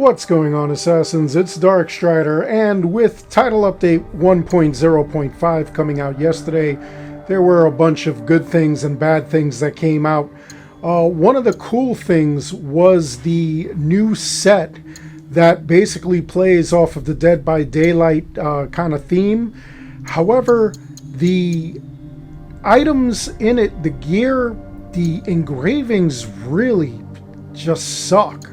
What's going on, Assassins? It's Darkstrider, and with title update 1.0.5 coming out yesterday, there were a bunch of good things and bad things that came out. One of the cool things was the new set that basically plays off of the Dead by Daylight kind of theme. However, the items in it, the gear, the engravings really just suck.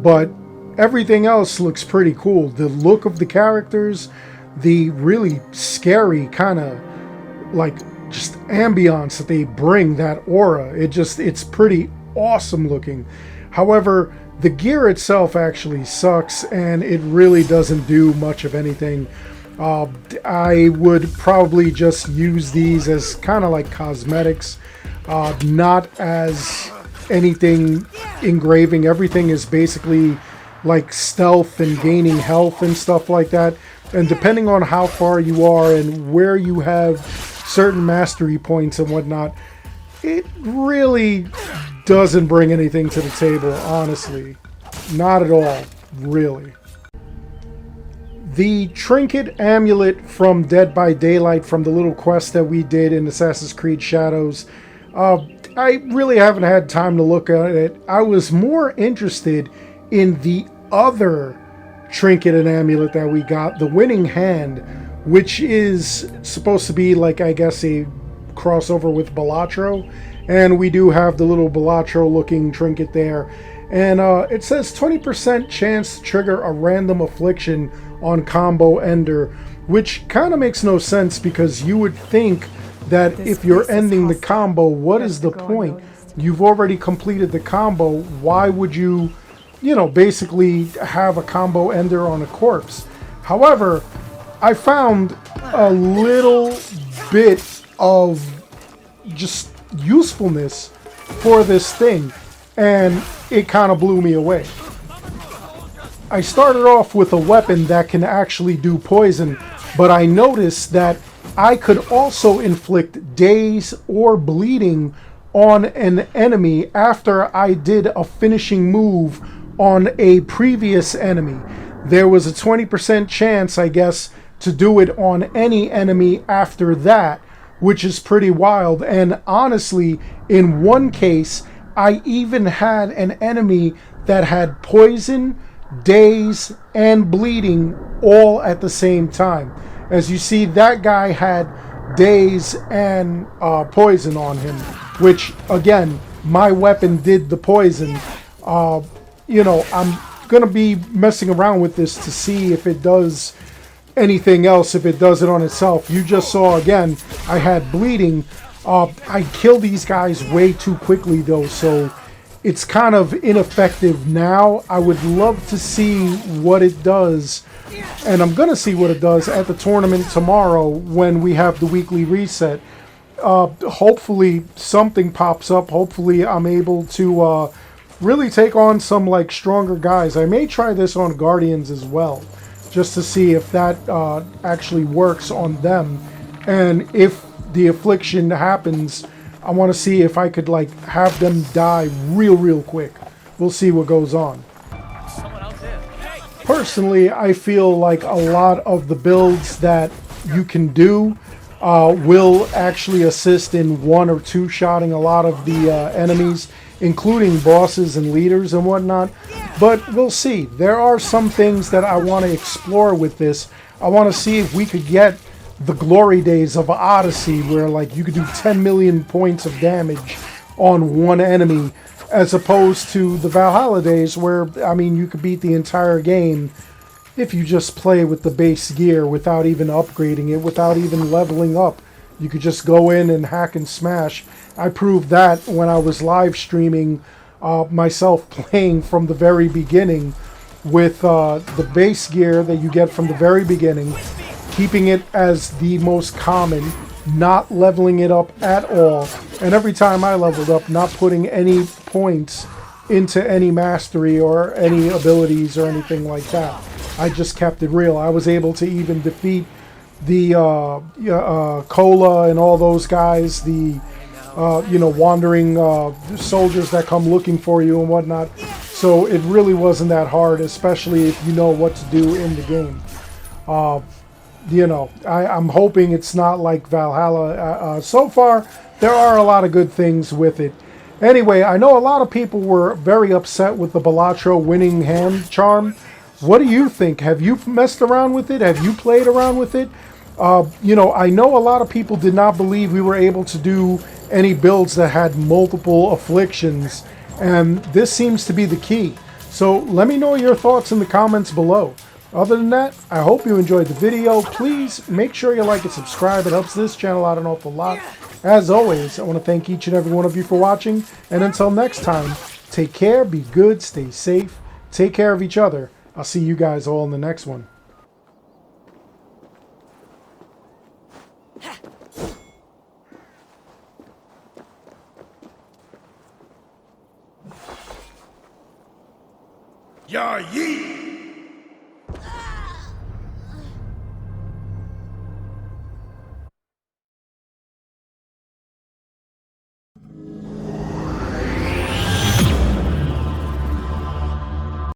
But everything else looks pretty cool. The look of the characters, the really scary kind of like just ambiance that they bring, that aura, it's pretty awesome looking. However, the gear itself actually sucks and it really doesn't do much of anything. I would probably just use these as kind of like cosmetics, not as anything engraving. Everything is basically like stealth and gaining health and stuff like that. And depending on how far you are and where you have certain mastery points and whatnot, it really doesn't bring anything to the table, honestly. Not at all, really. The Trinket Amulet from Dead by Daylight, from the little quest that we did in Assassin's Creed Shadows, I really haven't had time to look at it. I was more interested in the other trinket and amulet that we got, the Winning Hand, which is supposed to be like, I guess, a crossover with Balatro. And we do have the little Balatro looking trinket there. And it says 20% chance to trigger a random affliction on combo ender, which kind of makes no sense, because you would think that if you're ending the combo, what is the point? You've already completed the combo. Why would you, basically have a combo ender on a corpse? However, I found a little bit of just usefulness for this thing, and it kind of blew me away. I started off with a weapon that can actually do poison, but I noticed that I could also inflict daze or bleeding on an enemy after I did a finishing move on a previous enemy. There was a 20% chance, I guess, to do it on any enemy after that, which is pretty wild. And honestly, in one case, I even had an enemy that had poison, daze, and bleeding all at the same time. As you see, that guy had daze and poison on him, which, again, my weapon did the poison. I'm going to be messing around with this to see if it does anything else, if it does it on itself. You just saw, again, I had bleeding. I kill these guys way too quickly, though, so it's kind of ineffective now. I would love to see what it does, and I'm going to see what it does at the tournament tomorrow when we have the weekly reset. Hopefully something pops up. Hopefully I'm able to really take on some like stronger guys. I may try this on Guardians as well, just to see if that actually works on them. And if the affliction happens, I want to see if I could like have them die real quick. We'll see what goes on. Personally, I feel like a lot of the builds that you can do will actually assist in one or two shotting a lot of the enemies, including bosses and leaders and whatnot. But we'll see. There are some things that I want to explore with this. I want to see if we could get the glory days of Odyssey, where like you could do 10 million points of damage on one enemy, as opposed to the Valhalla days, where, I mean, you could beat the entire game if you just play with the base gear without even upgrading it, without even leveling up. You could just go in and hack and smash. I proved that when I was live streaming myself playing from the very beginning with the base gear that you get from the very beginning, keeping it as the most common, not leveling it up at all, and every time I leveled up, not putting any points into any mastery or any abilities or anything like that. I just kept it real. I was able to even defeat the Cola and all those guys, the wandering soldiers that come looking for you and whatnot. So it really wasn't that hard, especially if you know what to do in the game. You know, I'm hoping it's not like Valhalla. So far, there are a lot of good things with it. Anyway, I know a lot of people were very upset with the Balatro winning hand charm. What do you think? Have you messed around with it? Have you played around with it? You know, I know a lot of people did not believe we were able to do any builds that had multiple afflictions, and this seems to be the key. So let me know your thoughts in the comments below. Other than that, I hope you enjoyed the video. Please make sure you like and subscribe. It helps this channel out an awful lot. As always, I want to thank each and every one of you for watching. And until next time, take care, be good, stay safe, take care of each other. I'll see you guys all in the next one. Ya Yi!